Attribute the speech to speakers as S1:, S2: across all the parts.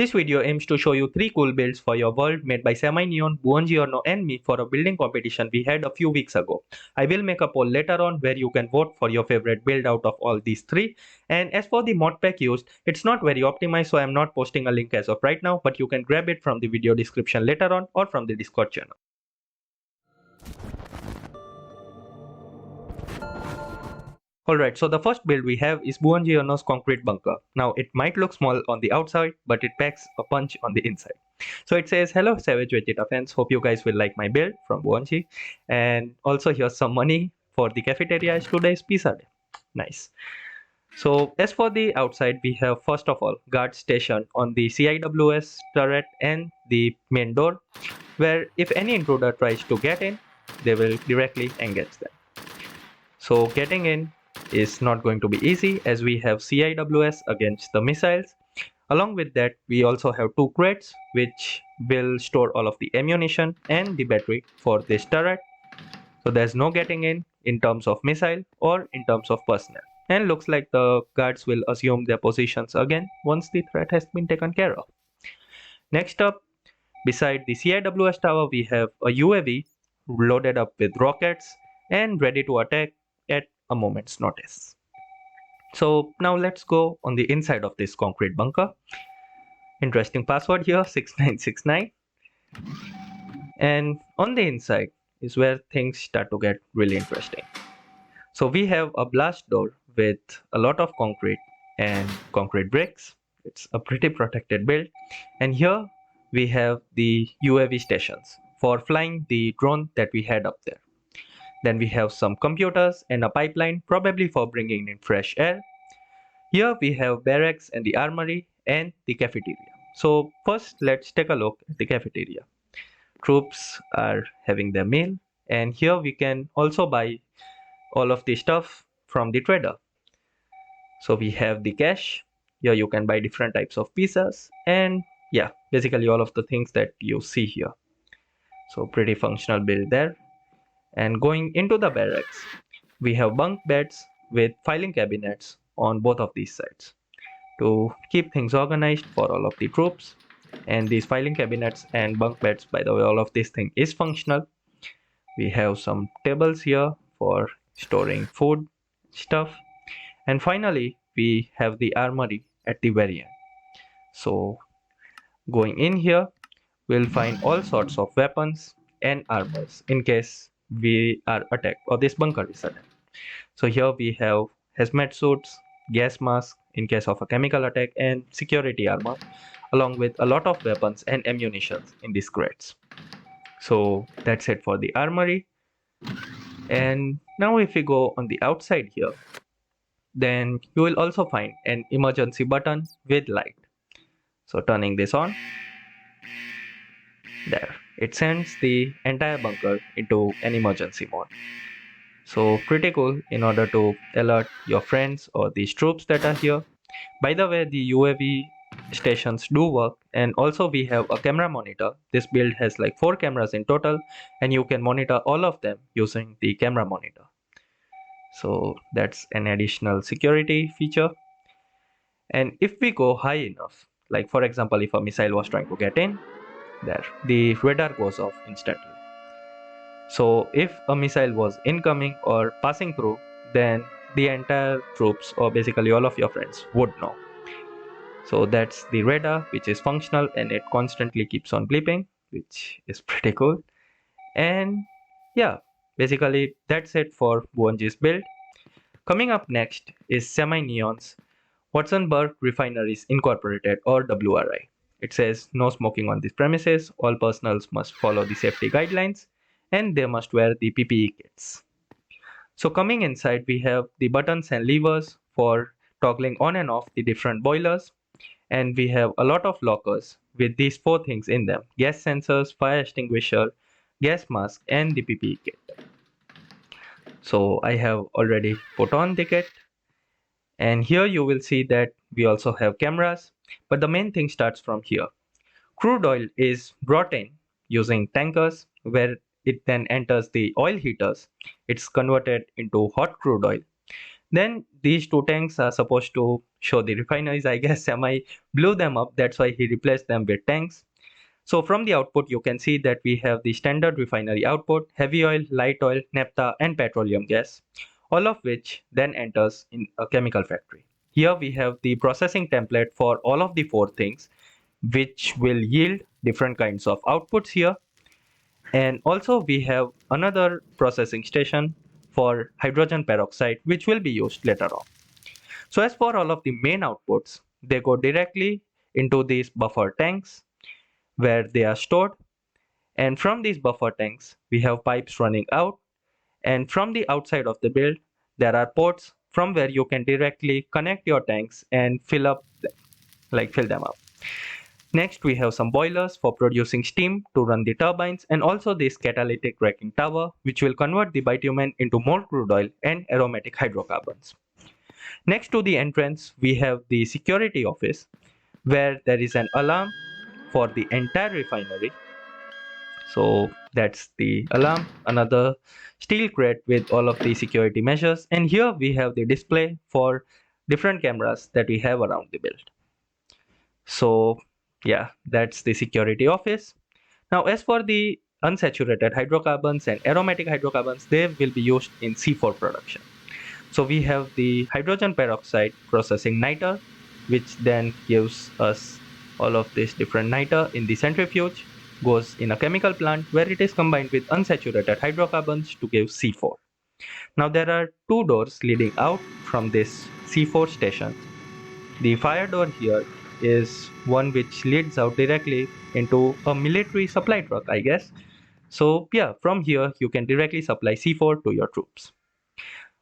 S1: This video aims to show you 3 cool builds for your world made by Semi-Neon, Buongi and me for a building competition we had a few weeks ago. I will make a poll later on where you can vote for your favorite build out of all these 3. And as for the mod pack used, it's not very optimized, so I'm not posting a link as of right now, but you can grab it from the video description later on or from the Discord channel. Alright, so the first build we have is Buongi's concrete bunker. Now it might look small on the outside, but it packs a punch on the inside. So it says, hello Savage Vegeta fans, hope you guys will like my build from Buongi. And also here's some money for the cafeteria as today's pizza day. Nice. So as for the outside, we have first of all guards stationed on the CIWS turret and the main door, where if any intruder tries to get in, they will directly engage them. So getting in is not going to be easy as we have CIWS against the missiles. Along with that, we also have 2 crates which will store all of the ammunition and the battery for this turret. So there's no getting in terms of missile or in terms of personnel. And looks like the guards will assume their positions again once the threat has been taken care of. Next up, beside the CIWS tower, we have a UAV loaded up with rockets and ready to attack at a moment's notice. So now let's go on the inside of this concrete bunker. Interesting password here, 6969. And on the inside is where things start to get really interesting. So we have a blast door with a lot of concrete and concrete bricks. It's a pretty protected build. And here we have the UAV stations for flying the drone that we had up there. Then we have some computers and a pipeline, probably for bringing in fresh air. Here we have barracks and the armory and the cafeteria. So first let's take a look at the cafeteria. Troops are having their meal, and here we can also buy all of the stuff from the trader. So we have the cash. Here you can buy different types of pizzas, and yeah, basically all of the things that you see here. So pretty functional build there. And going into the barracks, we have bunk beds with filing cabinets on both of these sides to keep things organized for all of the troops. And these filing cabinets and bunk beds, by the way, all of this thing is functional. We have some tables here for storing food stuff. And finally, we have the armory at the very end. So going in here, we'll find all sorts of weapons and armors in case we are attacked or this bunker is attacked. So here we have hazmat suits, gas masks in case of a chemical attack, and security armor, along with a lot of weapons and ammunition in these crates. So that's it for the armory. And now if we go on the outside here, then you will also find an emergency button with light. So turning this on, there, it sends the entire bunker into an emergency mode. So pretty cool in order to alert your friends or these troops that are here. By the way, the UAV stations do work, and also we have a camera monitor. This build has like 4 cameras in total, and you can monitor all of them using the camera monitor. So that's an additional security feature. And if we go high enough, like for example if a missile was trying to get in, there, the radar goes off instantly. So if a missile was incoming or passing through, then the entire troops or basically all of your friends would know. So that's the radar, which is functional and it constantly keeps on bleeping, which is pretty cool. And yeah, basically that's it for Buongi's build. Coming up next is Semi-Neon's Oil Refineries Incorporated, or WRI. It says no smoking on these premises, all personnel must follow the safety guidelines, and they must wear the PPE kits. So coming inside, we have the buttons and levers for toggling on and off the different boilers, and we have a lot of lockers with these 4 things in them: gas sensors, fire extinguisher, gas mask, and the PPE kit. So I have already put on the kit, and here you will see that we also have cameras, but the main thing starts from here. Crude oil is brought in using tankers where it then enters the oil heaters. It's converted into hot crude oil. Then these two tanks are supposed to show the refineries. I guess Semi blew them up. That's why he replaced them with tanks. So from the output, you can see that we have the standard refinery output, heavy oil, light oil, naphtha, and petroleum gas, all of which then enters in a chemical factory. Here we have the processing template for all of the four things, which will yield different kinds of outputs here. And also we have another processing station for hydrogen peroxide, which will be used later on. So as for all of the main outputs, they go directly into these buffer tanks where they are stored. And from these buffer tanks, we have pipes running out. And from the outside of the build, there are ports from where you can directly connect your tanks and fill them up. Next, we have some boilers for producing steam to run the turbines, and also this catalytic cracking tower, which will convert the bitumen into more crude oil and aromatic hydrocarbons. Next to the entrance, we have the security office, where there is an alarm for the entire refinery. So that's the alarm, another steel crate with all of the security measures. And here we have the display for different cameras that we have around the build. So yeah, that's the security office. Now, as for the unsaturated hydrocarbons and aromatic hydrocarbons, they will be used in C4 production. So we have the hydrogen peroxide processing niter, which then gives us all of this different niter in the centrifuge, goes in a chemical plant where it is combined with unsaturated hydrocarbons to give C4. Now there are two doors leading out from this C4 station. The fire door here is one which leads out directly into a military supply truck, I guess. So yeah, from here you can directly supply C4 to your troops.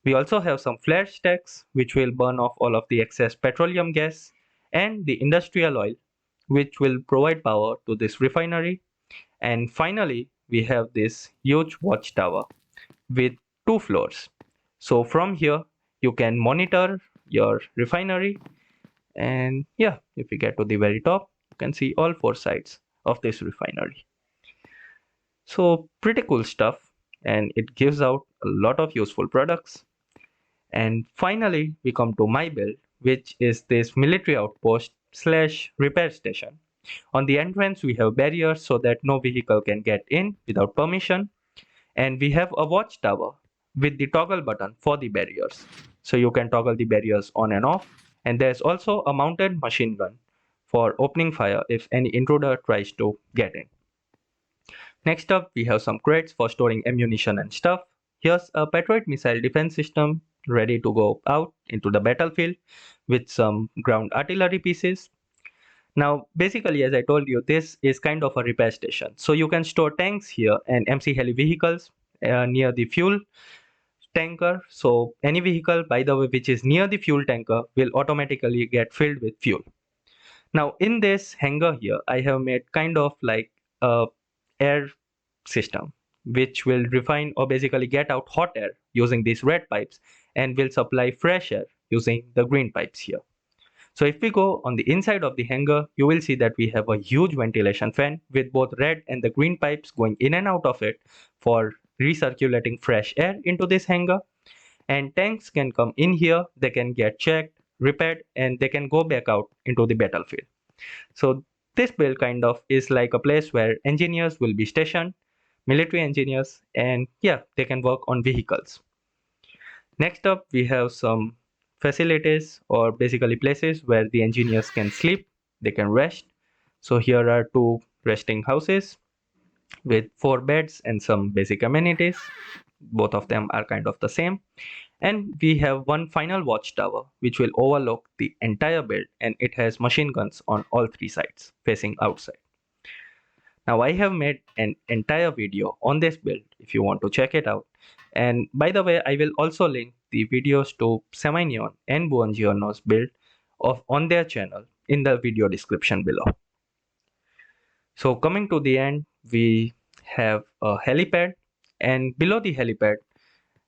S1: We also have some flare stacks which will burn off all of the excess petroleum gas and the industrial oil which will provide power to this refinery. And finally, we have this huge watchtower with two floors. So from here, you can monitor your refinery. And yeah, if we get to the very top, you can see all four sides of this refinery. So pretty cool stuff, and it gives out a lot of useful products. And finally, we come to my build, which is this military outpost slash repair station. On the entrance, we have barriers so that no vehicle can get in without permission. And we have a watchtower with the toggle button for the barriers. So you can toggle the barriers on and off. And there's also a mounted machine gun for opening fire if any intruder tries to get in. Next up, we have some crates for storing ammunition and stuff. Here's a Patriot missile defense system ready to go out into the battlefield with some ground artillery pieces. Now, basically, as I told you, this is kind of a repair station. So you can store tanks here and MC heli vehicles near the fuel tanker. So any vehicle, by the way, which is near the fuel tanker will automatically get filled with fuel. Now, in this hangar here, I have made kind of like a air system, which will refine or basically get out hot air using these red pipes and will supply fresh air using the green pipes here. So if we go on the inside of the hangar, you will see that we have a huge ventilation fan with both red and the green pipes going in and out of it for recirculating fresh air into this hangar. And tanks can come in here, they can get checked, repaired, and they can go back out into the battlefield. So this build kind of is like a place where engineers will be stationed, military engineers, and yeah, they can work on vehicles. Next up, we have some facilities or basically places where the engineers can sleep, they can rest. So here are two resting houses with four beds and some basic amenities. Both of them are kind of the same. And we have one final watchtower which will overlook the entire build, and it has machine guns on all three sides facing outside. Now I have made an entire video on this build if you want to check it out. And by the way, I will also link the videos to Semi-Neon and Buongi's build on their channel in the video description below. So coming to the end, we have a helipad, and below the helipad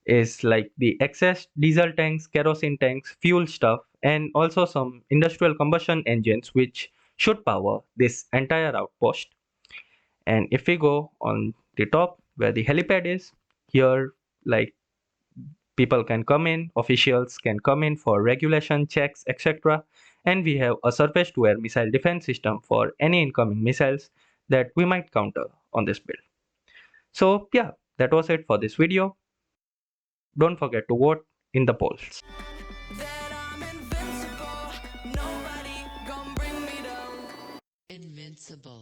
S1: is like the excess diesel tanks, kerosene tanks, fuel stuff, and also some industrial combustion engines which should power this entire outpost. And if we go on the top where the helipad is, here like People can come in, officials can come in for regulation checks, etc. And we have a surface to air missile defense system for any incoming missiles that we might counter on this build. So yeah, that was it for this video. Don't forget to vote in the polls.
S2: Invincible.